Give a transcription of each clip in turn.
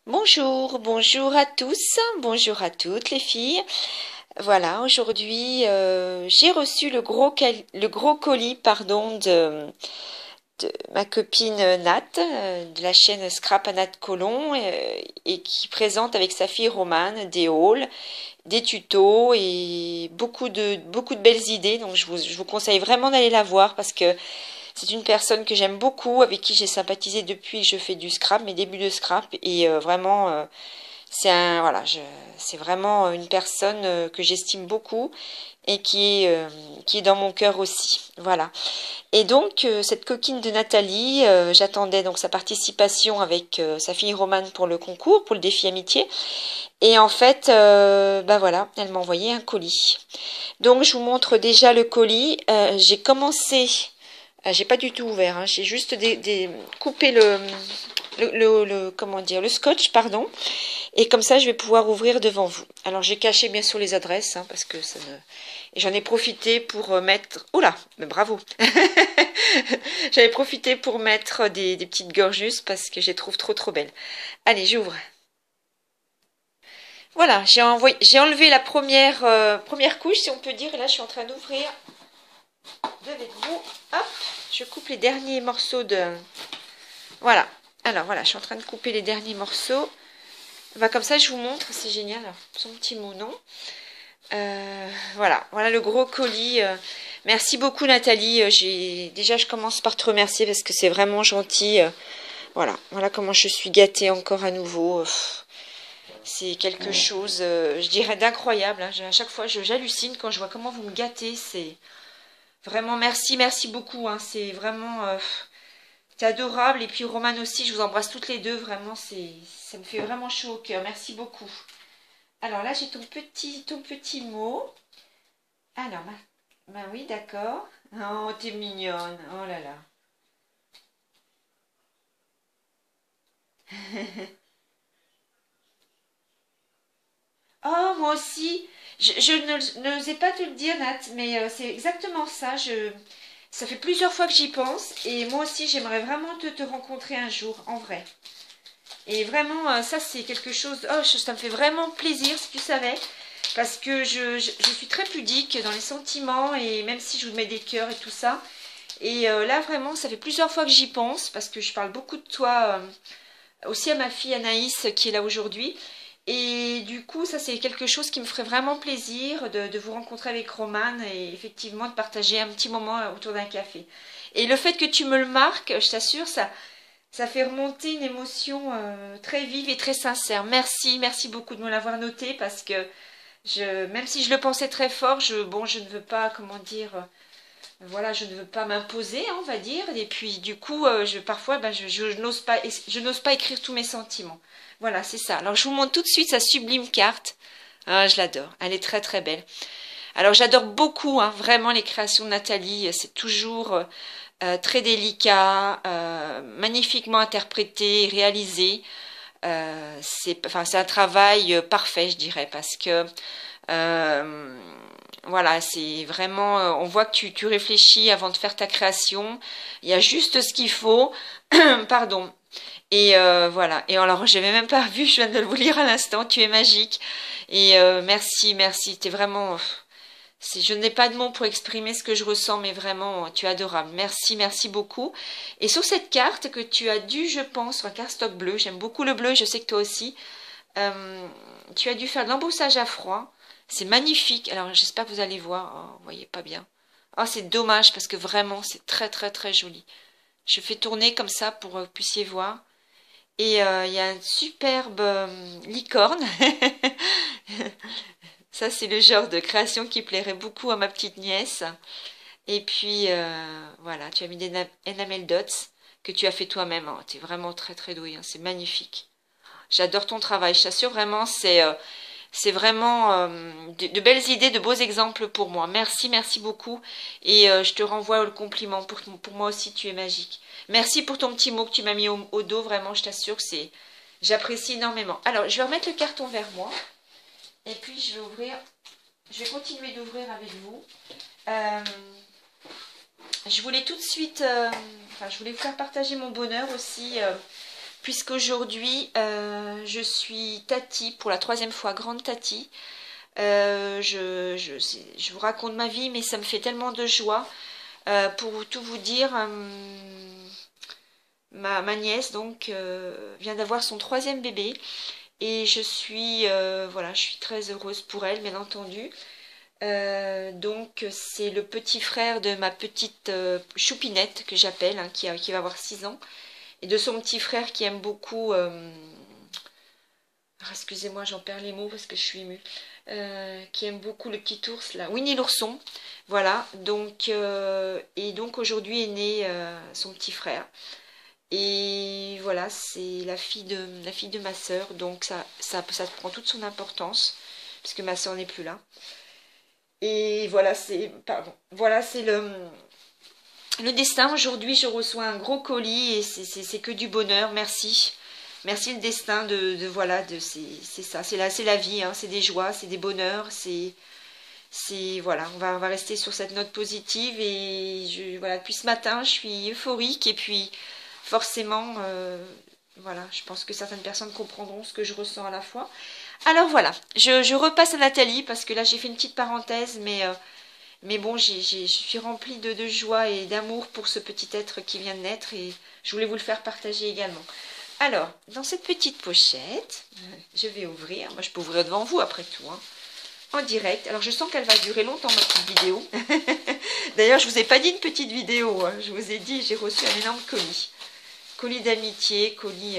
Bonjour, bonjour à tous, bonjour à toutes les filles. Voilà, aujourd'hui j'ai reçu le gros colis pardon, de ma copine Nat de la chaîne Scrap à Nat Colon et qui présente avec sa fille Romane des hauls, des tutos et beaucoup de belles idées. Donc je vous conseille vraiment d'aller la voir parce que c'est une personne que j'aime beaucoup, avec qui j'ai sympathisé depuis que je fais du scrap, mes débuts de scrap, et vraiment, voilà, c'est vraiment une personne que j'estime beaucoup et qui est dans mon cœur aussi. Voilà. Et donc, cette coquine de Nathalie, j'attendais donc sa participation avec sa fille Romane pour le concours, pour le défi amitié. Et en fait, bah voilà, elle m'a envoyé un colis. Donc, je vous montre déjà le colis. J'ai commencé j'ai pas du tout ouvert, hein. J'ai juste coupé comment dire, le scotch, pardon. Et comme ça, je vais pouvoir ouvrir devant vous. Alors, j'ai caché bien sûr les adresses, hein, parce que ça ne... Et j'en ai profité pour mettre... Oula, mais bravo. J'avais profité pour mettre des petites gorgeus parce que je les trouve trop belles. Allez, j'ouvre. Voilà, j'ai enlevé la première couche, si on peut dire. Et là, je suis en train d'ouvrir avec vous. Hop, je coupe les derniers morceaux de... Voilà. Alors voilà, je suis en train de couper les derniers morceaux. Bah, comme ça, je vous montre, c'est génial. Son petit mounon. Voilà le gros colis. Merci beaucoup Nathalie. Déjà, je commence par te remercier parce que c'est vraiment gentil. Voilà comment je suis gâtée encore à nouveau. C'est quelque chose, je dirais, d'incroyable, hein. À chaque fois, j'hallucine quand je vois comment vous me gâtez. C'est vraiment merci beaucoup, hein. C'est vraiment... C'est adorable. Et puis Romane aussi, je vous embrasse toutes les deux. Vraiment, ça me fait vraiment chaud au cœur. Merci beaucoup. Alors là, j'ai ton petit mot. Alors, bah oui, d'accord. Oh, t'es mignonne. Oh là là. Oh, moi aussi. Je n'osais pas te le dire, Nat, mais c'est exactement ça. Ça fait plusieurs fois que j'y pense. Et moi aussi, j'aimerais vraiment te rencontrer un jour, en vrai. Et vraiment, ça, c'est quelque chose... Oh, ça me fait vraiment plaisir, si tu savais. Parce que je suis très pudique dans les sentiments. Et même si je vous mets des cœurs et tout ça. Et là, vraiment, ça fait plusieurs fois que j'y pense. Parce que je parle beaucoup de toi aussi à ma fille Anaïs, qui est là aujourd'hui. Et du coup, ça, c'est quelque chose qui me ferait vraiment plaisir de vous rencontrer avec Romane. Et effectivement, de partager un petit moment autour d'un café. Et le fait que tu me le marques, je t'assure, ça fait remonter une émotion très vive et très sincère. Merci beaucoup de me l'avoir noté parce que même si je le pensais très fort, bon, je ne veux pas, comment dire, voilà, je ne veux pas m'imposer, hein, on va dire. Et puis, du coup, parfois, ben, je n'ose pas écrire tous mes sentiments. Voilà, c'est ça. Alors, je vous montre tout de suite sa sublime carte. Ah, je l'adore. Elle est très belle. Alors, j'adore beaucoup, hein, vraiment, les créations de Nathalie. C'est toujours très délicat, magnifiquement interprété, réalisé. C'est un travail parfait, je dirais, parce que euh, voilà, c'est vraiment, on voit que tu réfléchis avant de faire ta création. Il y a juste ce qu'il faut, pardon. Et voilà. Et alors, j'avais même pas vu, je viens de vous lire à l'instant. Tu es magique. Et merci. T'es vraiment. Je n'ai pas de mots pour exprimer ce que je ressens, mais vraiment, tu es adorable. Merci beaucoup. Et sur cette carte que tu as dû, je pense, sur un cardstock bleu, j'aime beaucoup le bleu, je sais que toi aussi, tu as dû faire de l'embossage à froid. C'est magnifique. Alors, j'espère que vous allez voir. Oh, vous voyez pas bien. Oh, c'est dommage parce que vraiment, c'est très joli. Je fais tourner comme ça pour que vous puissiez voir. Et il y a une superbe licorne. Ça, c'est le genre de création qui plairait beaucoup à ma petite nièce. Et puis, voilà, tu as mis des enamel dots que tu as fait toi-même, hein. Tu es vraiment très douée, hein. C'est magnifique. J'adore ton travail. Je t'assure vraiment, c'est vraiment de belles idées, de beaux exemples pour moi. Merci beaucoup. Et je te renvoie le compliment. Pour moi aussi, tu es magique. Merci pour ton petit mot que tu m'as mis au dos. Vraiment, je t'assure que j'apprécie énormément. Alors, je vais remettre le carton vers moi. Et puis, je vais continuer d'ouvrir avec vous. Je voulais tout de suite, je voulais vous faire partager mon bonheur aussi puisqu'aujourd'hui, je suis Tati, pour la 3e fois, grande Tati. Je vous raconte ma vie, mais ça me fait tellement de joie. Pour tout vous dire, ma nièce donc vient d'avoir son 3e bébé. Et voilà, je suis très heureuse pour elle, bien entendu. Donc c'est le petit frère de ma petite choupinette que j'appelle, hein, qui va avoir 6 ans. Et de son petit frère qui aime beaucoup... excusez-moi, j'en perds les mots parce que je suis émue. Qui aime beaucoup le petit ours, là. Winnie l'ourson. Voilà. Donc, et donc aujourd'hui est né son petit frère. Et voilà, c'est la fille de ma sœur. Donc ça prend toute son importance. Puisque ma sœur n'est plus là. Et voilà, voilà, c'est le destin. Aujourd'hui, je reçois un gros colis et c'est que du bonheur. Merci. Merci le destin voilà, c'est ça. C'est la vie, hein, c'est des joies, c'est des bonheurs. Voilà, on va rester sur cette note positive. Et voilà, depuis ce matin, je suis euphorique. Et puis, forcément, voilà, je pense que certaines personnes comprendront ce que je ressens à la fois. Alors voilà, je repasse à Nathalie parce que là j'ai fait une petite parenthèse, mais bon, je suis remplie de joie et d'amour pour ce petit être qui vient de naître et je voulais vous le faire partager également. Alors, dans cette petite pochette, je vais ouvrir, moi je peux ouvrir devant vous après tout, hein, en direct. Alors je sens qu'elle va durer longtemps ma petite vidéo. D'ailleurs je vous ai pas dit une petite vidéo, hein. Je vous ai dit j'ai reçu un énorme colis. Colis d'amitié, colis,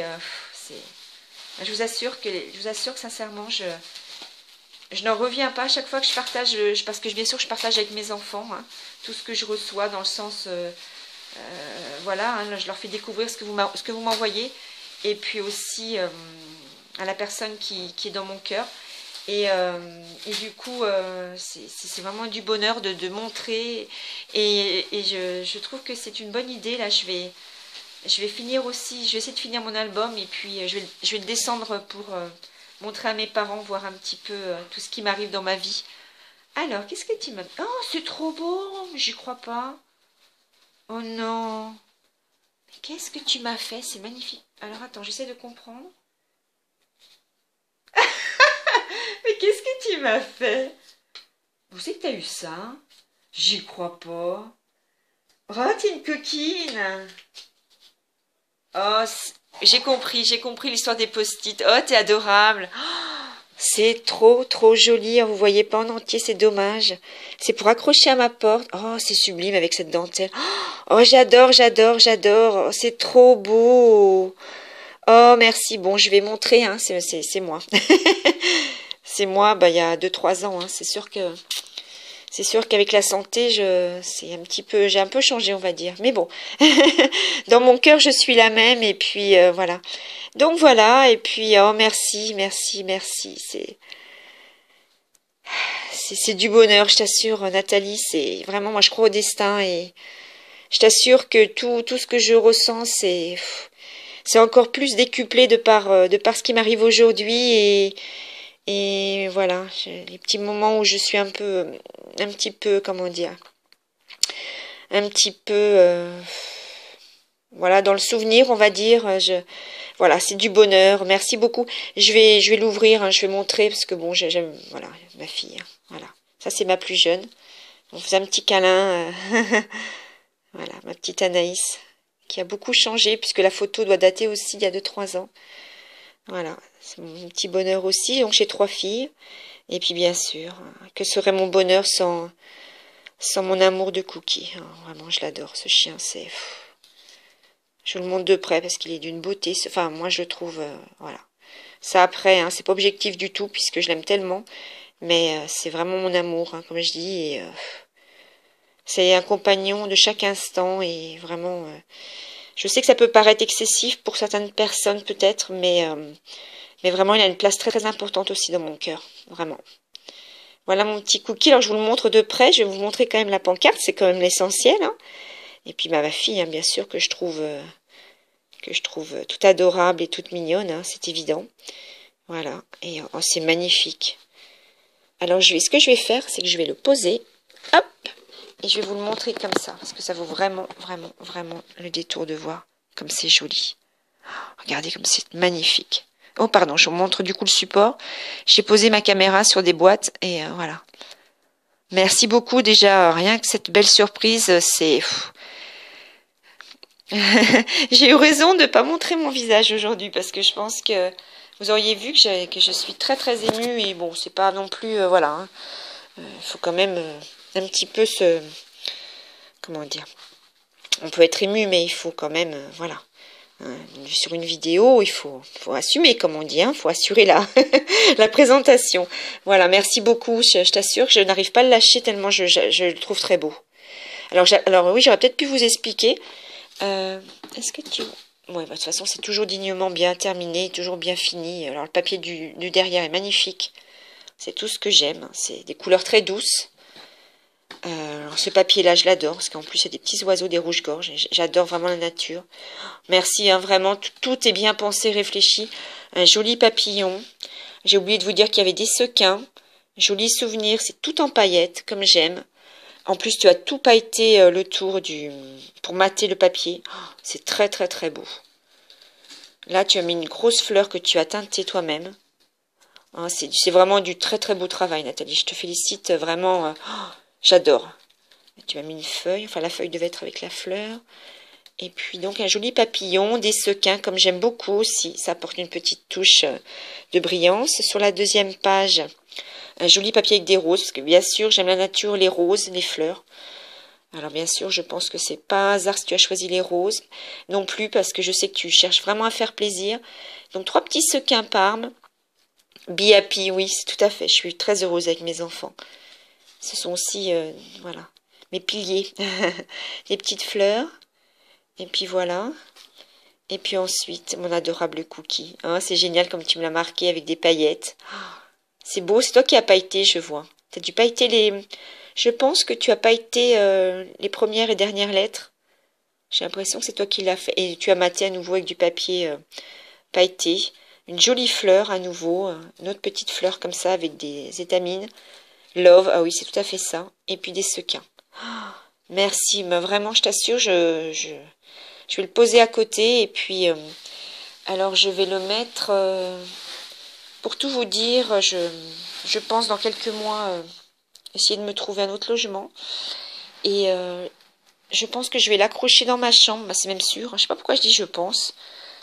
je vous assure que sincèrement, je n'en reviens pas à chaque fois que je partage, parce que bien sûr je partage avec mes enfants, hein, tout ce que je reçois dans le sens, voilà, hein, je leur fais découvrir ce que vous m'envoyez, et puis aussi à la personne qui est dans mon cœur. Et du coup, c'est vraiment du bonheur de montrer, et je trouve que c'est une bonne idée. Là, je vais finir aussi, je vais essayer de finir mon album et puis je vais le descendre pour montrer à mes parents, voir un petit peu tout ce qui m'arrive dans ma vie. Alors, qu'est-ce que tu m'as... Oh, c'est trop beau, j'y crois pas. Oh non. Mais qu'est-ce que tu m'as fait? C'est magnifique. Alors, attends, j'essaie de comprendre. Mais qu'est-ce que tu m'as fait? Où c'est que t'as eu ça? J'y crois pas. Oh, t'es une coquine. Oh, j'ai compris l'histoire des post-it. Oh, t'es adorable. Oh, c'est trop joli. Vous voyez pas en entier, c'est dommage. C'est pour accrocher à ma porte. Oh, c'est sublime avec cette dentelle. Oh, j'adore. Oh, c'est trop beau. Oh, merci. Bon, je vais montrer, hein. C'est moi. C'est moi, bah, il y a 2-3 ans, hein. C'est sûr qu'avec la santé, j'ai un peu changé, on va dire. Mais bon, dans mon cœur, je suis la même. Et puis, voilà. Donc, voilà. Et puis, oh, merci. C'est du bonheur, je t'assure, Nathalie. C'est vraiment, moi, je crois au destin. Et je t'assure que tout ce que je ressens, c'est encore plus décuplé de par ce qui m'arrive aujourd'hui. Et voilà, les petits moments où je suis un petit peu, comment dire, un petit peu, voilà, dans le souvenir, on va dire. Voilà, c'est du bonheur. Merci beaucoup. Je vais l'ouvrir, hein, je vais montrer parce que bon, j'aime, voilà, ma fille. Hein, voilà, ça c'est ma plus jeune. On faisait un petit câlin. Voilà, ma petite Anaïs qui a beaucoup changé puisque la photo doit dater aussi il y a 2-3 ans. Voilà, c'est mon petit bonheur aussi. Donc j'ai 3 filles. Et puis bien sûr, que serait mon bonheur sans mon amour de Cookie. Vraiment, je l'adore, ce chien. Je le montre de près parce qu'il est d'une beauté. Enfin, moi je le trouve, voilà. Ça après, hein, c'est pas objectif du tout puisque je l'aime tellement. Mais c'est vraiment mon amour, hein, comme je dis. Et c'est un compagnon de chaque instant. Et vraiment, je sais que ça peut paraître excessif pour certaines personnes peut-être, mais vraiment, il a une place très importante aussi dans mon cœur, vraiment. Voilà mon petit Cookie. Alors, je vous le montre de près. Je vais vous montrer quand même la pancarte. C'est quand même l'essentiel. Hein. Et puis, bah, ma fille, hein, bien sûr, que je trouve toute adorable et toute mignonne. Hein, c'est évident. Voilà. Et oh, c'est magnifique. Alors, ce que je vais faire, c'est que je vais le poser. Hop. Et je vais vous le montrer comme ça. Parce que ça vaut vraiment le détour de voir comme c'est joli. Regardez comme c'est magnifique. Oh, pardon, je vous montre du coup le support. J'ai posé ma caméra sur des boîtes et voilà. Merci beaucoup déjà, rien que cette belle surprise, c'est... J'ai eu raison de ne pas montrer mon visage aujourd'hui parce que je pense que vous auriez vu que je suis très très émue et bon, c'est pas non plus... voilà, hein. Faut quand même un petit peu se... Comment dire? On peut être ému, mais il faut quand même... voilà. Sur une vidéo, il faut assumer, comme on dit, hein, faut assurer la, la présentation. Voilà, merci beaucoup. Je t'assure que je n'arrive pas à le lâcher tellement je le trouve très beau. Alors oui, j'aurais peut-être pu vous expliquer. Est-ce que tu... Ouais, bah, de toute façon, c'est toujours dignement bien terminé, toujours bien fini. Alors le papier du derrière est magnifique. C'est tout ce que j'aime. C'est des couleurs très douces. Alors ce papier-là, je l'adore, parce qu'en plus, il y a des petits oiseaux, des rouges-gorges. J'adore vraiment la nature. Merci, hein, vraiment, tout est bien pensé, réfléchi. Un joli papillon. J'ai oublié de vous dire qu'il y avait des sequins. Joli souvenir, c'est tout en paillettes, comme j'aime. En plus, tu as tout pailleté le tour pour mater le papier. Oh, c'est très, très, très beau. Là, tu as mis une grosse fleur que tu as teintée toi-même. Hein, c'est vraiment du très, très beau travail, Nathalie. Je te félicite vraiment. Oh, j'adore. Tu as mis une feuille. Enfin, la feuille devait être avec la fleur. Et puis donc un joli papillon, des sequins comme j'aime beaucoup aussi, ça apporte une petite touche de brillance. Sur la deuxième page, un joli papier avec des roses, parce que bien sûr j'aime la nature, les roses, les fleurs. Alors bien sûr je pense que c'est pas un hasard si tu as choisi les roses, non plus parce que je sais que tu cherches vraiment à faire plaisir. Donc 3 petits sequins parmes, be happy, oui c'est tout à fait, je suis très heureuse avec mes enfants. Ce sont aussi, voilà, mes piliers, les petites fleurs. Et puis voilà. Et puis ensuite, mon adorable cookie. Hein, c'est génial comme tu me l'as marqué avec des paillettes. C'est beau, c'est toi qui as pailleté, je vois. Tu as dû pailleter les... Je pense que tu as pailleté les premières et dernières lettres. J'ai l'impression que c'est toi qui l'as fait. Et tu as maté à nouveau avec du papier pailleté. Une jolie fleur à nouveau. Une autre petite fleur comme ça avec des étamines. Love, ah oui, c'est tout à fait ça. Et puis des sequins. Merci, mais vraiment, je t'assure, je vais le poser à côté et puis alors je vais le mettre pour tout vous dire, je pense dans quelques mois essayer de me trouver un autre logement et je pense que je vais l'accrocher dans ma chambre, bah, c'est même sûr, je sais pas pourquoi je dis je pense,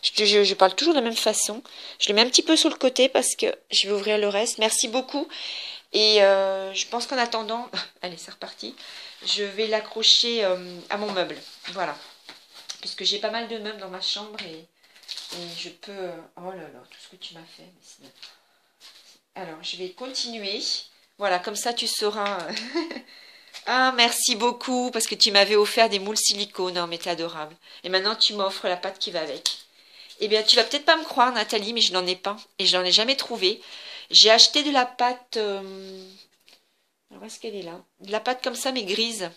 je parle toujours de la même façon, je le mets un petit peu sur le côté parce que je vais ouvrir le reste, merci beaucoup et je pense qu'en attendant, allez c'est reparti, je vais l'accrocher à mon meuble, voilà. Puisque j'ai pas mal de meubles dans ma chambre et je peux... Oh là là, tout ce que tu m'as fait. Alors, je vais continuer. Voilà, comme ça tu sauras... Ah, merci beaucoup, parce que tu m'avais offert des moules silicone. Non, mais t'es adorable. Et maintenant, tu m'offres la pâte qui va avec. Eh bien, tu vas peut-être pas me croire, Nathalie, mais je n'en ai pas. Et je n'en ai jamais trouvé. J'ai acheté de la pâte... Alors, est-ce qu'elle est là? De la pâte comme ça, mais grise.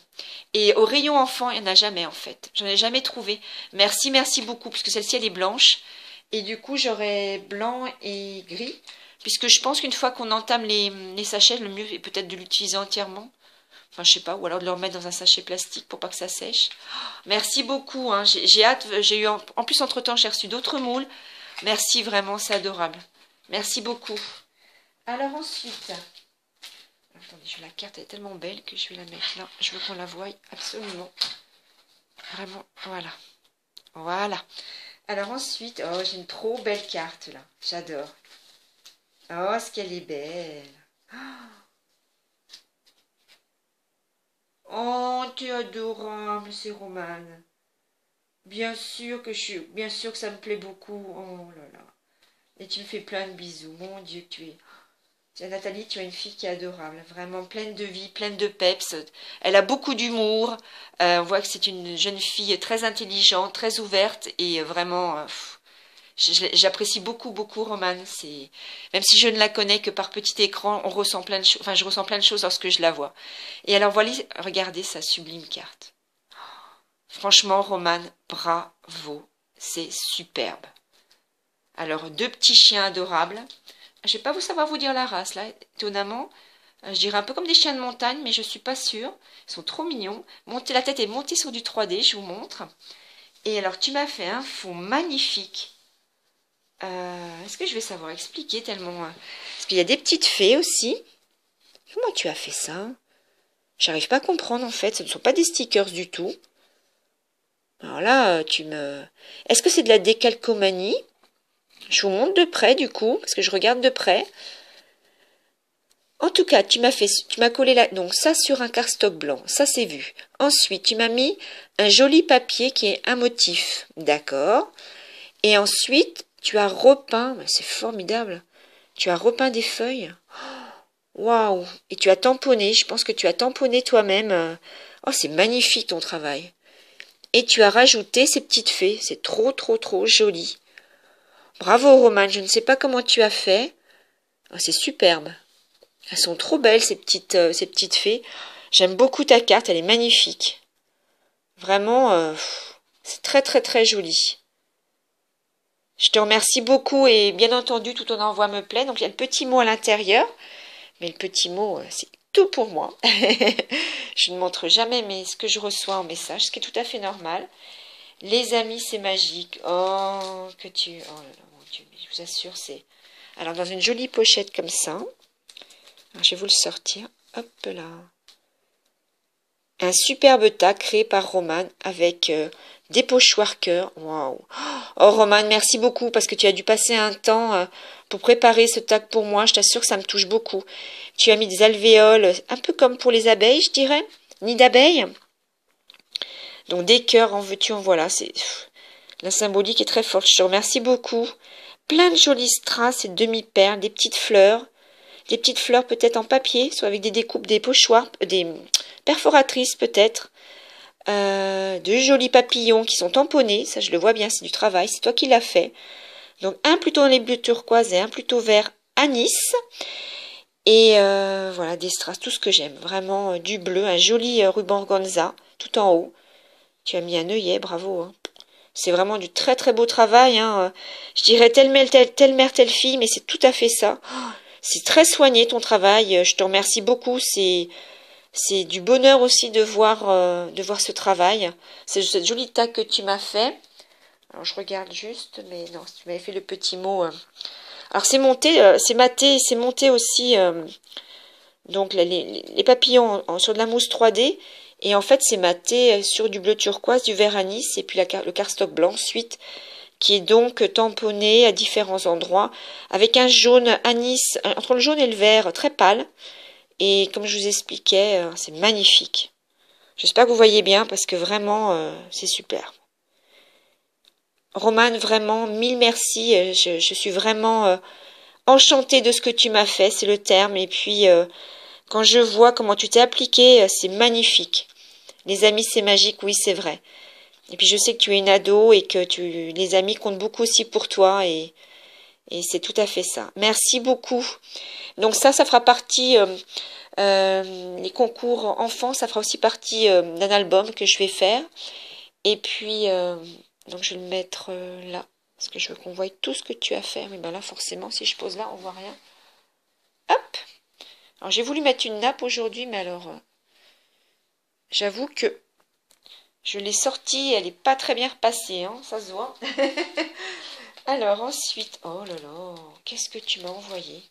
Et au rayon enfant, il n'y en a jamais, en fait. J'en ai jamais trouvé. Merci, merci beaucoup, puisque celle-ci, elle est blanche. Et du coup, j'aurai blanc et gris. Puisque je pense qu'une fois qu'on entame les sachets, le mieux est peut-être de l'utiliser entièrement. Enfin, je sais pas. Ou alors de le remettre dans un sachet plastique pour pas que ça sèche. Merci beaucoup. Hein. J'ai hâte. J'ai eu en plus, entre-temps, j'ai reçu d'autres moules. Merci, vraiment, c'est adorable. Merci beaucoup. Alors ensuite... Attendez, la carte elle est tellement belle que je vais la mettre là. Je veux qu'on la voie absolument. Vraiment, voilà. Voilà. Alors ensuite, oh, j'ai une trop belle carte là. J'adore. Oh, ce qu'elle est belle. Oh, tu es adorable, c'est Romane. Bien sûr que bien sûr que ça me plaît beaucoup. Oh là là. Et tu me fais plein de bisous. Mon Dieu, que tu es... Tiens, Nathalie, tu as une fille qui est adorable, vraiment pleine de vie, pleine de peps. Elle a beaucoup d'humour. On voit que c'est une jeune fille très intelligente, très ouverte et vraiment, j'apprécie beaucoup, beaucoup Romane. Même si je ne la connais que par petit écran, on ressent plein de choses. Enfin, je ressens plein de choses lorsque je la vois. Et alors voilà, regardez sa sublime carte. Franchement, Romane, bravo, c'est superbe. Alors 2 petits chiens adorables. Je ne vais pas vous savoir vous dire la race, là, étonnamment. Je dirais un peu comme des chiens de montagne, mais je ne suis pas sûre. Ils sont trop mignons. La tête est montée sur du 3D, je vous montre. Et alors, tu m'as fait un fond magnifique. Est-ce que je vais savoir expliquer tellement... Parce qu'il y a des petites fées aussi. Comment tu as fait ça? J'arrive pas à comprendre en fait. Ce ne sont pas des stickers du tout. Alors là, Est-ce que c'est de la décalcomanie? Je vous montre de près du coup, parce que je regarde de près. En tout cas, tu m'as collé donc ça sur un cardstock blanc, ça c'est vu. Ensuite, tu m'as mis un joli papier qui est un motif, d'accord. Et ensuite, tu as repeint, c'est formidable. Tu as repeint des feuilles. Waouh! Et tu as tamponné, je pense que tu as tamponné toi-même. Oh, c'est magnifique ton travail. Et tu as rajouté ces petites fées, c'est trop trop trop joli. Bravo Romane, je ne sais pas comment tu as fait. Oh, c'est superbe. Elles sont trop belles ces petites fées. J'aime beaucoup ta carte, elle est magnifique. Vraiment, c'est très très très joli. Je te remercie beaucoup et bien entendu tout ton envoi me plaît. Donc il y a le petit mot à l'intérieur. Mais le petit mot, c'est tout pour moi. Je ne montre jamais ce que je reçois en message, ce qui est tout à fait normal. Les amis, c'est magique. Oh, que tu... Oh là là, mon Dieu, mais je vous assure, c'est... Alors, dans une jolie pochette comme ça. Alors, je vais vous le sortir. Hop là. Un superbe tas créé par Romane avec des pochoirs cœur. Waouh. Oh, Romane, merci beaucoup parce que tu as dû passer un temps pour préparer ce tag pour moi. Je t'assure que ça me touche beaucoup. Tu as mis des alvéoles, un peu comme pour les abeilles, je dirais. Nid d'abeilles. Donc, des cœurs, en veux-tu, en voilà. La symbolique est très forte. Je te remercie beaucoup. Plein de jolis strass et demi-perles, des petites fleurs. Des petites fleurs peut-être en papier, soit avec des découpes, des pochoirs, des perforatrices peut-être. De jolis papillons qui sont tamponnés. Ça, je le vois bien, c'est du travail. C'est toi qui l'as fait. Donc, un plutôt dans les bleus turquoise et un plutôt vert anis. Et voilà, des strass, tout ce que j'aime. Vraiment du bleu, un joli ruban organza tout en haut. Tu as mis un œillet, bravo. Hein. C'est vraiment du très très beau travail. Hein. Je dirais telle mère, telle fille, mais c'est tout à fait ça. C'est très soigné ton travail. Je te remercie beaucoup. C'est du bonheur aussi de voir ce travail. C'est cette jolie tag que tu m'as fait. Alors je regarde juste, mais non, tu m'avais fait le petit mot. Alors c'est monté, c'est maté, c'est monté aussi. Donc les papillons sur de la mousse 3D. Et en fait, c'est maté sur du bleu turquoise, du vert anis et puis le cardstock blanc ensuite, qui est donc tamponné à différents endroits avec un jaune anis, entre le jaune et le vert, très pâle. Et comme je vous expliquais, c'est magnifique. J'espère que vous voyez bien parce que vraiment, c'est super. Romane, vraiment, mille merci. Je suis vraiment enchantée de ce que tu m'as fait, c'est le terme. Et puis, quand je vois comment tu t'es appliqué, c'est magnifique. Les amis, c'est magique, oui, c'est vrai. Et puis, je sais que tu es une ado et que les amis comptent beaucoup aussi pour toi. Et c'est tout à fait ça. Merci beaucoup. Donc ça fera partie... les concours enfants, ça fera aussi partie d'un album que je vais faire. Et puis, donc je vais le mettre là. Parce que je veux qu'on voie tout ce que tu as fait. Mais ben là, forcément, si je pose là, on voit rien. Hop! Alors, j'ai voulu mettre une nappe aujourd'hui, mais alors, j'avoue que je l'ai sortie, elle n'est pas très bien repassée, hein, ça se voit. Alors, ensuite, oh là là, qu'est-ce que tu m'as envoyé?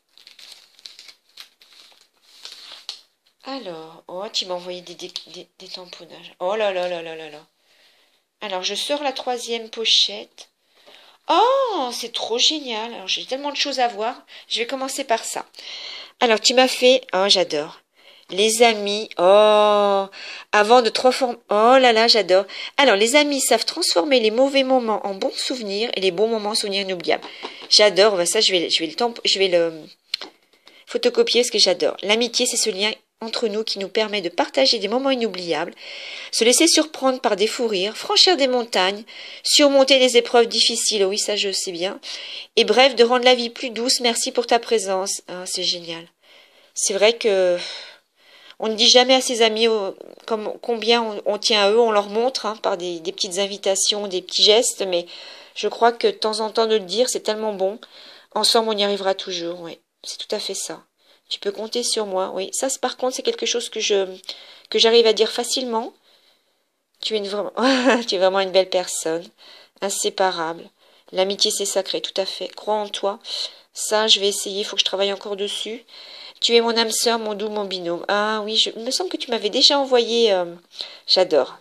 Alors, oh, tu m'as envoyé des tamponnages. Oh là là là là là là. Alors, je sors la troisième pochette. Oh, c'est trop génial. Alors, j'ai tellement de choses à voir. Je vais commencer par ça. Alors, tu m'as fait... Oh, j'adore. Les amis. Oh, avant de transformer... Oh là là, j'adore. Alors, les amis savent transformer les mauvais moments en bons souvenirs et les bons moments en souvenirs inoubliables. J'adore. Ça, je vais le photocopier parce que j'adore. L'amitié, c'est ce lien entre nous qui nous permet de partager des moments inoubliables, se laisser surprendre par des fous rires, franchir des montagnes, surmonter des épreuves difficiles, oui ça je sais bien, et bref, de rendre la vie plus douce. Merci pour ta présence. Ah, c'est génial. C'est vrai que on ne dit jamais à ses amis combien on tient à eux, on leur montre par des petites invitations, des petits gestes, mais je crois que de temps en temps de le dire, c'est tellement bon. Ensemble, on y arrivera toujours, oui. C'est tout à fait ça. Tu peux compter sur moi, oui. Ça, par contre, c'est quelque chose que j'arrive à dire facilement. Tu es vraiment une belle personne, inséparable. L'amitié, c'est sacré, tout à fait. Crois en toi. Ça, je vais essayer, il faut que je travaille encore dessus. Tu es mon âme sœur, mon doux, mon binôme. Ah oui, il me semble que tu m'avais déjà envoyé. J'adore.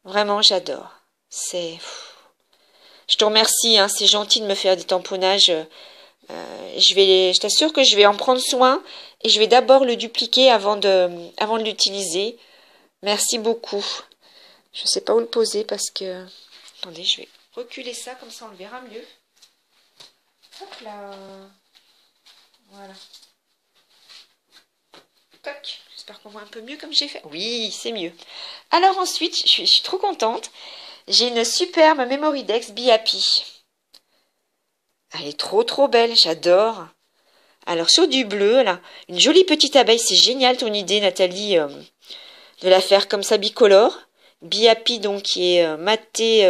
Vraiment, j'adore. C'est... Je te remercie, hein, c'est gentil de me faire des tamponnages. Je t'assure que je vais en prendre soin et je vais d'abord le dupliquer avant de l'utiliser. Merci beaucoup. Je ne sais pas où le poser parce que... Attendez, je vais reculer ça, comme ça on le verra mieux. Hop là. Voilà. Tac. J'espère qu'on voit un peu mieux comme j'ai fait. Oui, c'est mieux. Alors ensuite, je suis trop contente. J'ai une superbe Memory Dex Be Happy. Elle est trop belle, j'adore. Alors sur du bleu, là, une jolie petite abeille. C'est génial ton idée, Nathalie, de la faire comme ça bicolore. Be Happy, donc, qui est maté.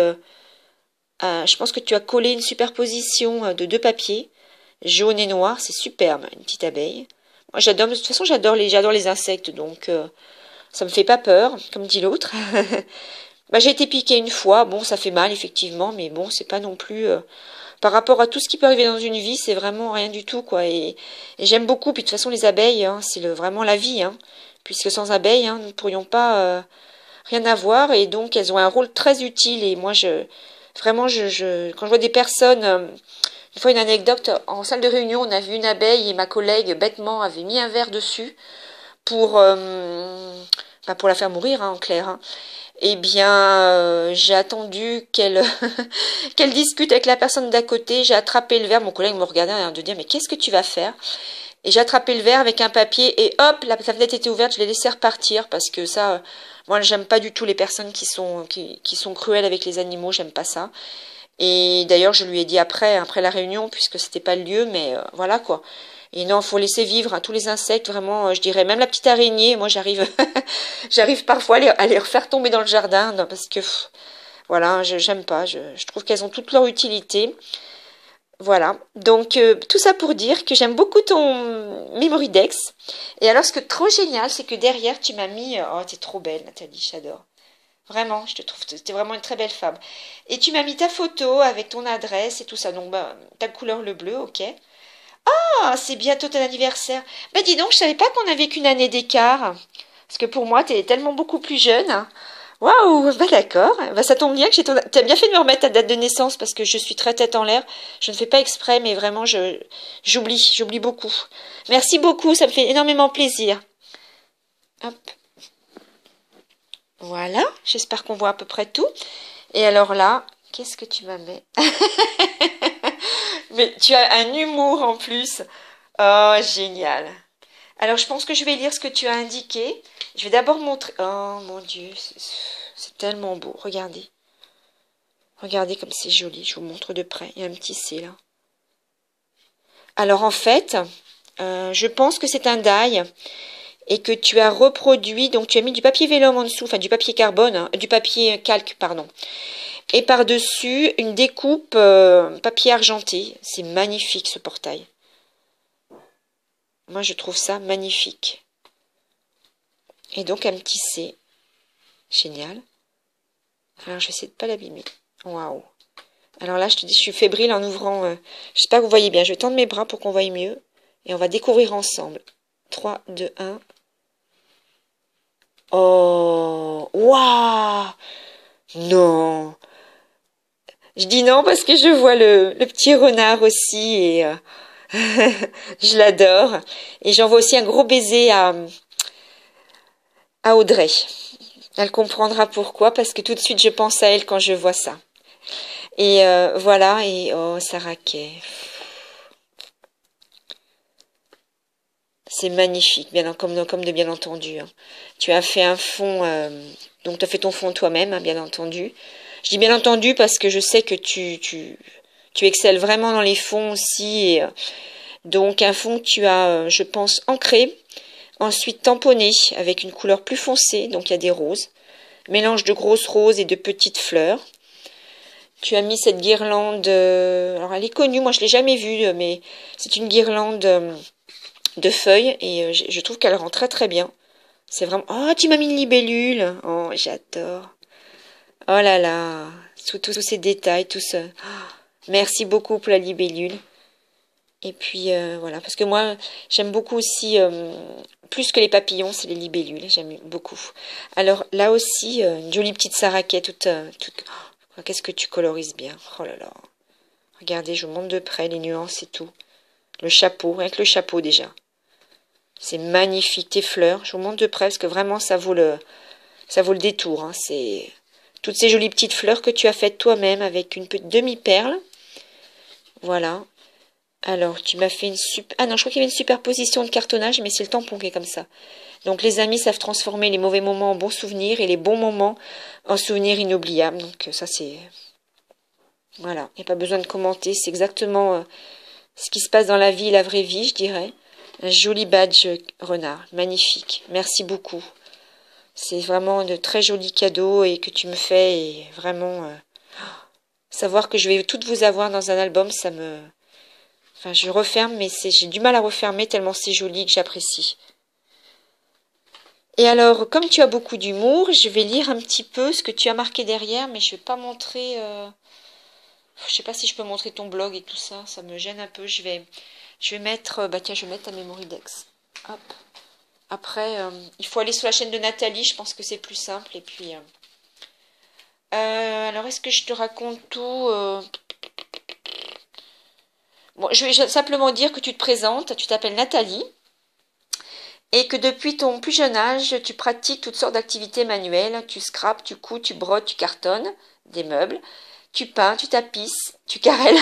Je pense que tu as collé une superposition de deux papiers, jaune et noir. C'est superbe, une petite abeille. Moi, j'adore. De toute façon, j'adore les insectes, donc ça me fait pas peur, comme dit l'autre. Bah, j'ai été piquée une fois. Bon, ça fait mal, effectivement, mais bon, c'est pas non plus... par rapport à tout ce qui peut arriver dans une vie, c'est vraiment rien du tout, quoi. Et j'aime beaucoup. Puis de toute façon, les abeilles, hein, c'est vraiment la vie, hein. Puisque sans abeilles, hein, nous ne pourrions pas rien avoir. Et donc, elles ont un rôle très utile. Et moi, vraiment, quand je vois des personnes... une fois, une anecdote, en salle de réunion, on a vu une abeille et ma collègue, bêtement, avait mis un verre dessus pour, pour la faire mourir, hein, en clair, hein. Eh bien, j'ai attendu qu'elle qu'elle discute avec la personne d'à côté. J'ai attrapé le verre. Mon collègue me regardait en train de dire, mais qu'est-ce que tu vas faire? Et j'ai attrapé le verre avec un papier et hop, la fenêtre était ouverte. Je l'ai laissé repartir parce que ça, moi, j'aime pas du tout les personnes qui sont cruelles avec les animaux. J'aime pas ça. Et d'ailleurs, je lui ai dit après la réunion, puisque c'était pas le lieu, mais voilà quoi. Et non, faut laisser vivre, hein, tous les insectes, vraiment, je dirais, même la petite araignée, moi j'arrive j'arrive parfois à les refaire tomber dans le jardin, non, parce que, voilà, j'aime pas, je trouve qu'elles ont toute leur utilité. Voilà, donc tout ça pour dire que j'aime beaucoup ton Memory Dex. Et alors, ce que trop génial, c'est que derrière, tu m'as mis... Oh, t'es trop belle, Nathalie, j'adore. Vraiment, je te trouve, c'était vraiment une très belle femme. Et tu m'as mis ta photo avec ton adresse et tout ça. Donc, bah, ta couleur le bleu, ok. Ah, c'est bientôt ton anniversaire. Bah, dis donc, je savais pas qu'on avait qu'une année d'écart. Parce que pour moi, t'es tellement beaucoup plus jeune. Waouh, bah d'accord. Bah, ça tombe bien que j'ai ton... T'as bien fait de me remettre ta date de naissance parce que je suis très tête en l'air. Je ne fais pas exprès, mais vraiment, j'oublie beaucoup. Merci beaucoup, ça me fait énormément plaisir. Hop. Voilà, j'espère qu'on voit à peu près tout. Et alors là, qu'est-ce que tu m'as mis? Mais tu as un humour en plus. Oh, génial. Alors, je pense que je vais lire ce que tu as indiqué. Je vais d'abord montrer... Oh, mon Dieu, c'est tellement beau. Regardez. Regardez comme c'est joli. Je vous montre de près. Il y a un petit C, là. Alors, en fait, je pense que c'est un die et que tu as reproduit... Donc, tu as mis du papier vélum en dessous, enfin, du papier carbone, hein, du papier calque, pardon. Et par-dessus, une découpe papier argenté. C'est magnifique, ce portail. Moi, je trouve ça magnifique. Et donc, un petit C. Génial. Alors, je vais essayer de ne pas l'abîmer. Waouh. Alors là, je te dis, je suis fébrile en ouvrant... j'espère que vous voyez bien. Je vais tendre mes bras pour qu'on voie mieux. Et on va découvrir ensemble. 3, 2, 1. Oh. Waouh. Non. Je dis non parce que je vois le petit renard aussi. Et je l'adore. Et j'envoie aussi un gros baiser à Audrey. Elle comprendra pourquoi, parce que tout de suite je pense à elle quand je vois ça. Et voilà, et oh, Sarah Kay. C'est magnifique, bien, comme de bien entendu. Hein. Tu as fait un fond, donc tu as fait ton fond toi-même, hein, bien entendu. Je dis bien entendu parce que je sais que tu excelles vraiment dans les fonds aussi. Et, donc un fond que tu as, je pense, ancré. Ensuite tamponné avec une couleur plus foncée, donc il y a des roses. Mélange de grosses roses et de petites fleurs. Tu as mis cette guirlande, alors elle est connue, moi je l'ai jamais vue, mais c'est une guirlande de feuilles et je trouve qu'elle rend très très bien. C'est vraiment... Oh, tu m'as mis une libellule. Oh, j'adore. Oh là là, tous ces détails, tout ça. Merci beaucoup pour la libellule. Et puis voilà, parce que moi j'aime beaucoup aussi, plus que les papillons, c'est les libellules, j'aime beaucoup. Alors là aussi, une jolie petite saraquet, oh, qu'est-ce que tu colorises bien. Oh là là. Regardez, je vous montre de près les nuances et tout. Le chapeau, rien que le chapeau déjà. C'est magnifique, tes fleurs. Je vous montre de près parce que vraiment ça vaut le détour. Hein. C'est toutes ces jolies petites fleurs que tu as faites toi-même avec une petite demi-perle. Voilà. Alors, tu m'as fait une super... Ah non, je crois qu'il y avait une superposition de cartonnage, mais c'est le tampon qui est comme ça. Donc, les amis savent transformer les mauvais moments en bons souvenirs et les bons moments en souvenirs inoubliables. Donc, ça, c'est... Voilà, il n'y a pas besoin de commenter. C'est exactement ce qui se passe dans la vie, la vraie vie, je dirais. Un joli badge renard, magnifique. Merci beaucoup. C'est vraiment de très jolis cadeaux et que tu me fais. Et vraiment, savoir que je vais toutes vous avoir dans un album, ça me... Enfin, je referme, mais j'ai du mal à refermer tellement c'est joli que j'apprécie. Et alors, comme tu as beaucoup d'humour, je vais lire un petit peu ce que tu as marqué derrière, mais je ne vais pas montrer... Je sais pas si je peux montrer ton blog et tout ça, ça me gêne un peu. Je vais mettre... Bah tiens, je vais mettre ta Mémoridex. Hop. Après, il faut aller sur la chaîne de Nathalie, je pense que c'est plus simple. Et puis... alors, est-ce que je te raconte tout Bon, je vais simplement dire que tu te présentes, tu t'appelles Nathalie, et que depuis ton plus jeune âge, tu pratiques toutes sortes d'activités manuelles. Tu scrapes, tu couds, tu brodes, tu cartonnes des meubles, tu peins, tu tapisses, tu carrelles.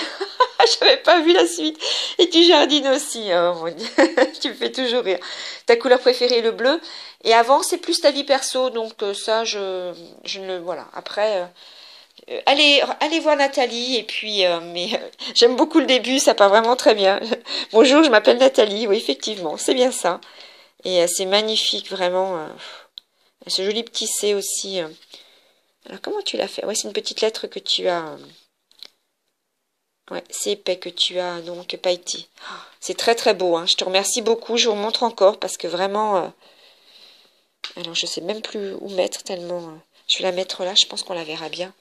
J'avais pas vu la suite. Et tu jardines aussi. Oh mon Dieu, tu me fais toujours rire. Ta couleur préférée est le bleu. Et avant, c'est plus ta vie perso. Donc ça, je ne... Voilà. Après... allez voir Nathalie, et puis j'aime beaucoup le début, ça part vraiment très bien. Bonjour, je m'appelle Nathalie, oui effectivement, c'est bien ça. Et c'est magnifique, vraiment. Ce joli petit C aussi. Alors comment tu l'as fait? Ouais, c'est une petite lettre que tu as. Ouais, c'est épais que tu as donc pailleté. C'est très très beau, hein. Je te remercie beaucoup, je vous montre encore parce que vraiment... Alors je sais même plus où mettre tellement... Je vais la mettre là, je pense qu'on la verra bien.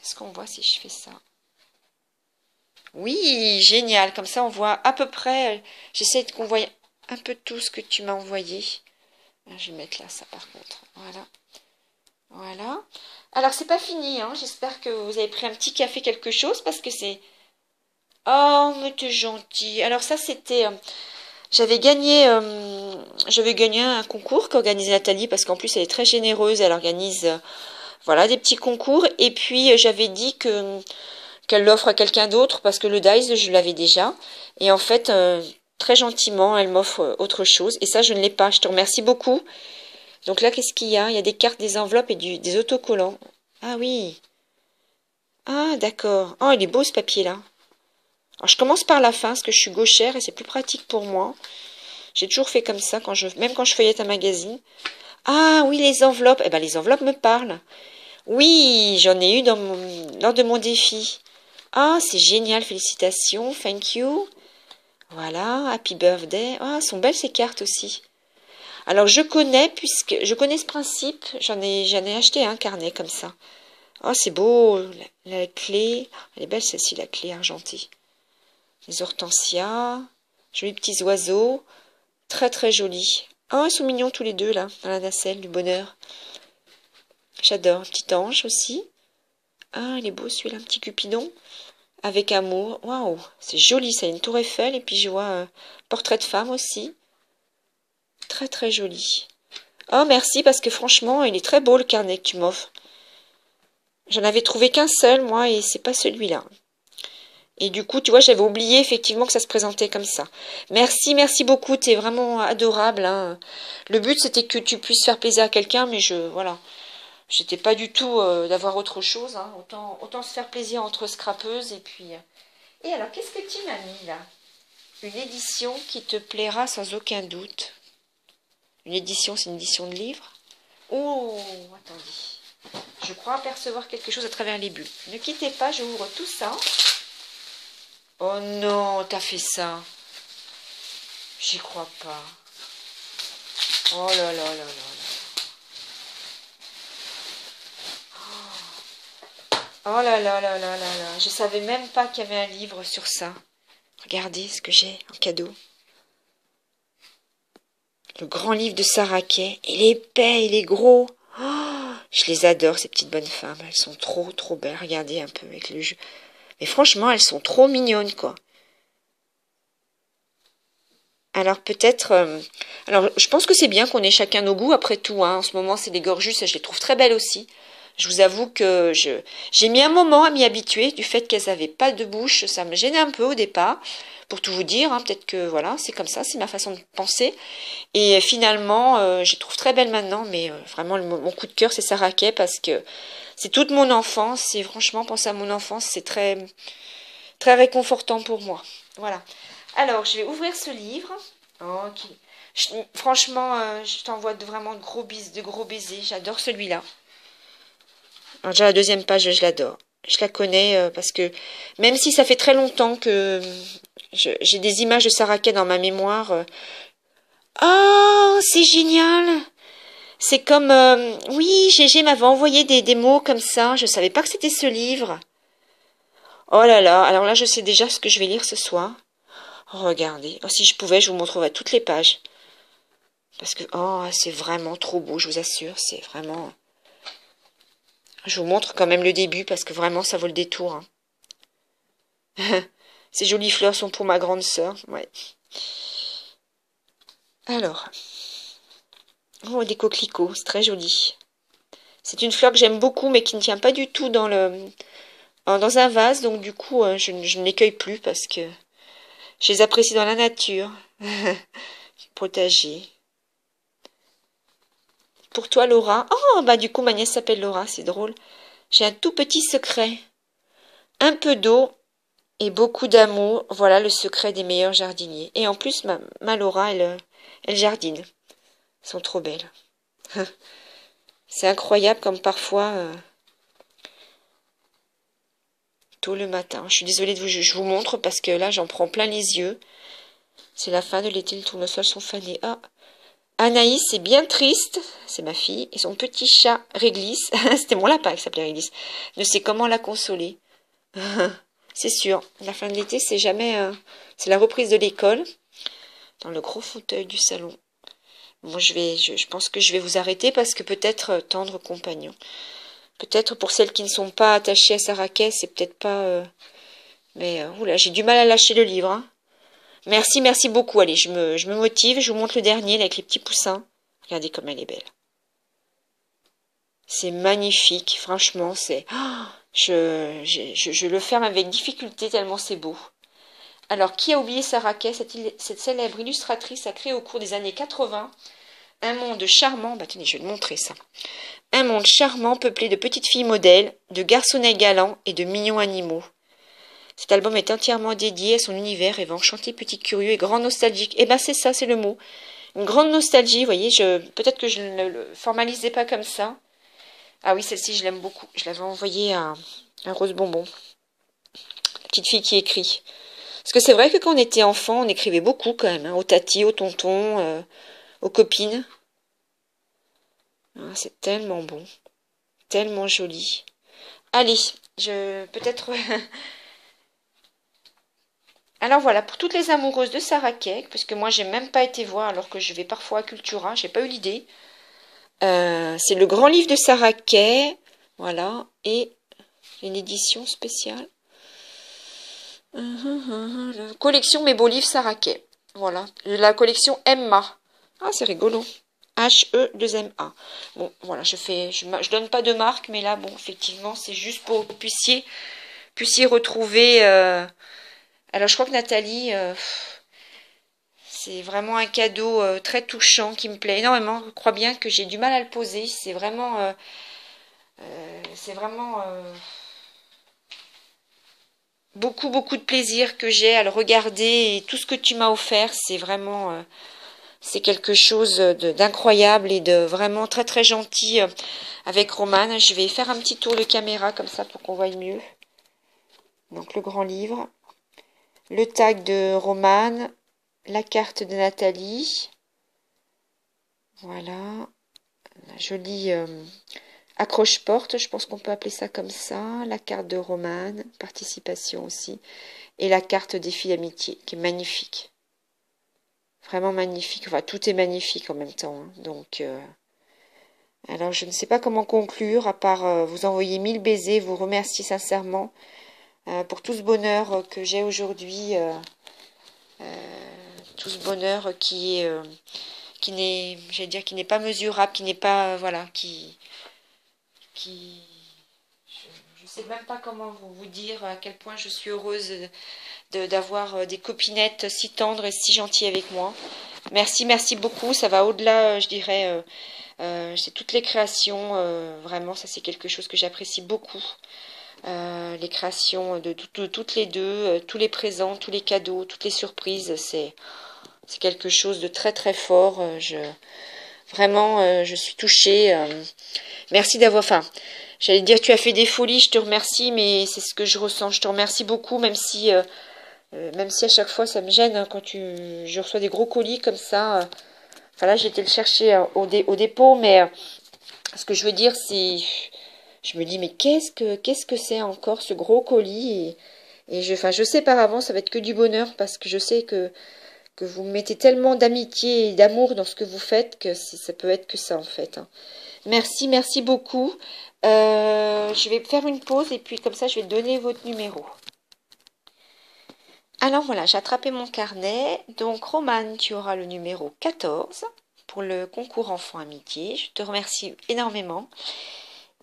Est-ce qu'on voit si je fais ça? Oui, génial. Comme ça, on voit à peu près. J'essaie qu'on voie un peu tout ce que tu m'as envoyé. Je vais mettre là, ça par contre. Voilà. Voilà. Alors, c'est pas fini, hein. J'espère que vous avez pris un petit café, quelque chose, parce que c'est... Oh, mais t'es gentil. Alors ça, c'était... j'avais gagné un concours qu'organise Nathalie, parce qu'en plus, elle est très généreuse. Elle organise, voilà, des petits concours. Et puis, j'avais dit qu'elle l'offre à quelqu'un d'autre parce que le dice, je l'avais déjà. Et en fait, très gentiment, elle m'offre autre chose. Et ça, je ne l'ai pas. Je te remercie beaucoup. Donc là, qu'est-ce qu'il y a? Il y a des cartes, des enveloppes et des autocollants. Ah oui. Ah, d'accord. Oh, il est beau ce papier-là. Alors, je commence par la fin parce que je suis gauchère et c'est plus pratique pour moi. J'ai toujours fait comme ça, même quand je feuillette un magazine. Ah oui, les enveloppes. Eh ben, les enveloppes me parlent. Oui, j'en ai eu lors de mon défi. Ah, c'est génial, félicitations, thank you. Voilà, happy birthday. Ah, sont belles ces cartes aussi. Alors je connais ce principe, j'en ai acheté un carnet comme ça. Oh, c'est beau, la clé, elle est belle celle-ci, la clé argentée. Les hortensias, jolis petits oiseaux, très très jolis. Oh, ils sont mignons tous les deux là, dans la nacelle du bonheur. J'adore, un petit ange aussi. Ah, il est beau celui-là, un petit cupidon. Avec amour. Waouh, c'est joli, ça. Il y a une tour Eiffel et puis je vois un portrait de femme aussi. Très très joli. Oh, merci parce que franchement, il est très beau le carnet que tu m'offres. J'en avais trouvé qu'un seul, moi, et c'est pas celui-là. Et du coup, tu vois, j'avais oublié effectivement que ça se présentait comme ça. Merci, merci beaucoup. T'es vraiment adorable, hein. Le but, c'était que tu puisses faire plaisir à quelqu'un, mais voilà. J'étais pas du tout d'avoir autre chose, hein. Autant se faire plaisir entre scrapeuses et puis... Et alors, qu'est-ce que tu m'as mis là? Une édition qui te plaira sans aucun doute. Une édition, c'est une édition de livre. Oh, attendez. Je crois apercevoir quelque chose à travers les bulles. Ne quittez pas, je ouvre tout ça. Oh non, t'as fait ça. J'y crois pas. Oh là là là là là. Oh là là là là là là. Je savais même pas qu'il y avait un livre sur ça. Regardez ce que j'ai en cadeau. Le grand livre de Sarah Kay. Il est épais, il est gros. Oh, je les adore, ces petites bonnes femmes. Elles sont trop, trop belles. Regardez un peu avec le jeu. Mais franchement, elles sont trop mignonnes, quoi. Alors peut-être... alors, je pense que c'est bien qu'on ait chacun nos goûts, après tout. Hein. En ce moment, c'est des gorgeus, ça, je les trouve très belles aussi. Je vous avoue que j'ai mis un moment à m'y habituer du fait qu'elles n'avaient pas de bouche. Ça me gênait un peu au départ, pour tout vous dire. Hein. Peut-être que, voilà, c'est comme ça, c'est ma façon de penser. Et finalement, je les trouve très belles maintenant, mais vraiment, mon coup de cœur, c'est Sarah Kay, parce que c'est toute mon enfance. Et franchement, penser à mon enfance, c'est très, très réconfortant pour moi. Voilà. Alors, je vais ouvrir ce livre. Ok. Franchement, je t'envoie vraiment de gros baisers. J'adore celui-là. Alors déjà, la deuxième page, je l'adore. Je la connais parce que même si ça fait très longtemps que j'ai des images de Sarah Kay dans ma mémoire. Oh, c'est génial! C'est comme... oui, Gégé m'avait envoyé des mots comme ça. Je ne savais pas que c'était ce livre. Oh là là, alors là, je sais déjà ce que je vais lire ce soir. Oh, regardez. Oh, si je pouvais, je vous montrerais toutes les pages. Parce que, oh, c'est vraiment trop beau, je vous assure. C'est vraiment... Je vous montre quand même le début parce que vraiment, ça vaut le détour. Hein. Ces jolies fleurs sont pour ma grande sœur. Ouais. Alors. Oh, des coquelicots, c'est très joli. C'est une fleur que j'aime beaucoup, mais qui ne tient pas du tout dans un vase. Donc, du coup, je ne l'écueille plus parce que je les apprécie dans la nature. Potager. Pour toi, Laura. Oh, bah, du coup, ma nièce s'appelle Laura, c'est drôle. J'ai un tout petit secret. Un peu d'eau et beaucoup d'amour. Voilà le secret des meilleurs jardiniers. Et en plus, ma Laura, elle jardine. Elles sont trop belles. C'est incroyable comme parfois, tôt le matin. Je suis désolée de vous, je vous montre parce que là, j'en prends plein les yeux. C'est la fin de l'été, les tournesols sont fanés. Ah, Anaïs est bien triste, c'est ma fille, et son petit chat Réglisse, c'était mon lapin qui s'appelait Réglisse, ne sait comment la consoler. C'est sûr, la fin de l'été, c'est jamais... c'est la reprise de l'école, dans le gros fauteuil du salon. Moi, je pense que je vais vous arrêter parce que peut-être tendre compagnon. Peut-être pour celles qui ne sont pas attachées à Sarah Kay, c'est peut-être pas... mais, oula, j'ai du mal à lâcher le livre, hein. Merci, merci beaucoup. Allez, je me motive. Je vous montre le dernier là, avec les petits poussins. Regardez comme elle est belle. C'est magnifique. Franchement, c'est... Oh, je le ferme avec difficulté tellement c'est beau. Alors, qui a oublié Sarah Kay, cette célèbre illustratrice a créé au cours des années 80 un monde charmant. Bah, tenez, je vais le montrer ça. Un monde charmant peuplé de petites filles modèles, de garçonnets galants et de mignons animaux. Cet album est entièrement dédié à son univers et va enchanter petit curieux et grand nostalgique. Eh ben c'est ça, c'est le mot. Une grande nostalgie, vous voyez, peut-être que je ne le formalisais pas comme ça. Ah oui, celle-ci, je l'aime beaucoup. Je l'avais envoyée à Rose Bonbon. La petite fille qui écrit. Parce que c'est vrai que quand on était enfant, on écrivait beaucoup quand même, hein, aux tatis, aux tontons, aux copines. Ah, c'est tellement bon. Tellement joli. Allez, peut-être... Alors voilà, pour toutes les amoureuses de Sarah Kay, parce que moi j'ai même pas été voir alors que je vais parfois à Cultura, j'ai pas eu l'idée. C'est le grand livre de Sarah Kay, voilà, et une édition spéciale. La collection Mes beaux livres Sarah Kay, voilà, la collection Emma. Ah c'est rigolo. H-E-2-M-A. Bon, voilà, je donne pas de marque, mais là, bon, effectivement, c'est juste pour que vous puissiez retrouver... Alors, je crois que Nathalie, c'est vraiment un cadeau très touchant qui me plaît énormément. Je crois bien que j'ai du mal à le poser. C'est vraiment beaucoup, beaucoup de plaisir que j'ai à le regarder. Et tout ce que tu m'as offert, c'est vraiment... c'est quelque chose d'incroyable et de vraiment très, très gentil avec Romane. Je vais faire un petit tour de caméra comme ça pour qu'on voie mieux. Donc, le grand livre. Le tag de Romane, la carte de Nathalie, voilà, la jolie accroche-porte, je pense qu'on peut appeler ça comme ça. La carte de Romane, participation aussi. Et la carte défi d'amitié, qui est magnifique. Vraiment magnifique. Enfin, tout est magnifique en même temps. Hein. Donc, alors, je ne sais pas comment conclure, à part vous envoyer 1000 baisers, vous remercier sincèrement pour tout ce bonheur que j'ai aujourd'hui. Tout ce bonheur qui n'est, j'allais dire, qui n'est pas mesurable, qui n'est pas, voilà, je ne sais même pas comment vous dire à quel point je suis heureuse d'avoir des copinettes si tendres et si gentilles avec moi. Merci, merci beaucoup. Ça va au-delà, je dirais, c'est toutes les créations. Vraiment, ça c'est quelque chose que j'apprécie beaucoup. Les créations de toutes les deux, tous les présents, tous les cadeaux, toutes les surprises, c'est quelque chose de très très fort. Vraiment, je suis touchée. Merci d'avoir... Enfin, j'allais dire tu as fait des folies, je te remercie, mais c'est ce que je ressens. Je te remercie beaucoup, même si à chaque fois ça me gêne hein, quand je reçois des gros colis comme ça. Enfin là, j'ai été le chercher au dépôt, mais ce que je veux dire, c'est... Je me dis, mais qu'est-ce que c'est encore ce gros colis et je sais par avance, ça va être que du bonheur parce que je sais que vous mettez tellement d'amitié et d'amour dans ce que vous faites que ça peut être que ça en fait. Hein. Merci, merci beaucoup. Je vais faire une pause et puis comme ça, je vais donner votre numéro. Alors voilà, j'ai attrapé mon carnet. Donc, Romane, tu auras le numéro 14 pour le concours Enfants Amitié. Je te remercie énormément.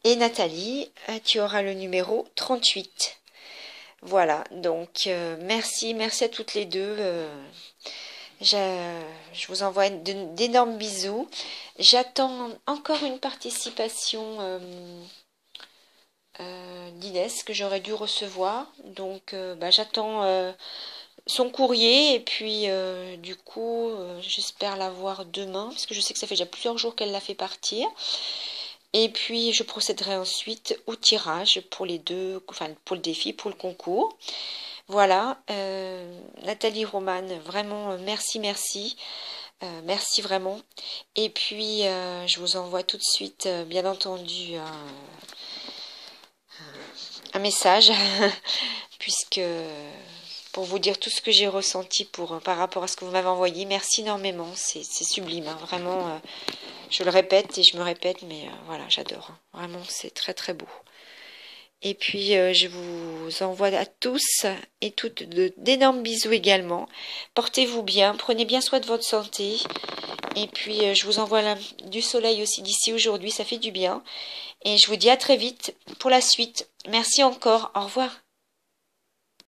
Et Nathalie, tu auras le numéro 38. Voilà, donc merci à toutes les deux. Je vous envoie d'énormes bisous. J'attends encore une participation d'Inès que j'aurais dû recevoir. Donc j'attends son courrier et puis du coup j'espère l'avoir demain parce que je sais que ça fait déjà plusieurs jours qu'elle l'a fait partir. Et puis, je procéderai ensuite au tirage pour les deux, enfin, pour le défi, pour le concours. Voilà, Nathalie Romane, vraiment, merci, merci. Merci vraiment. Et puis, je vous envoie tout de suite, bien entendu, un message, puisque pour vous dire tout ce que j'ai ressenti par rapport à ce que vous m'avez envoyé. Merci énormément, c'est sublime, hein, vraiment. Je le répète et je me répète, mais voilà, j'adore. Hein. Vraiment, c'est très très beau. Et puis, je vous envoie à tous et toutes d'énormes bisous également. Portez-vous bien, prenez bien soin de votre santé. Et puis, je vous envoie du soleil aussi d'ici aujourd'hui, ça fait du bien. Et je vous dis à très vite pour la suite. Merci encore, au revoir.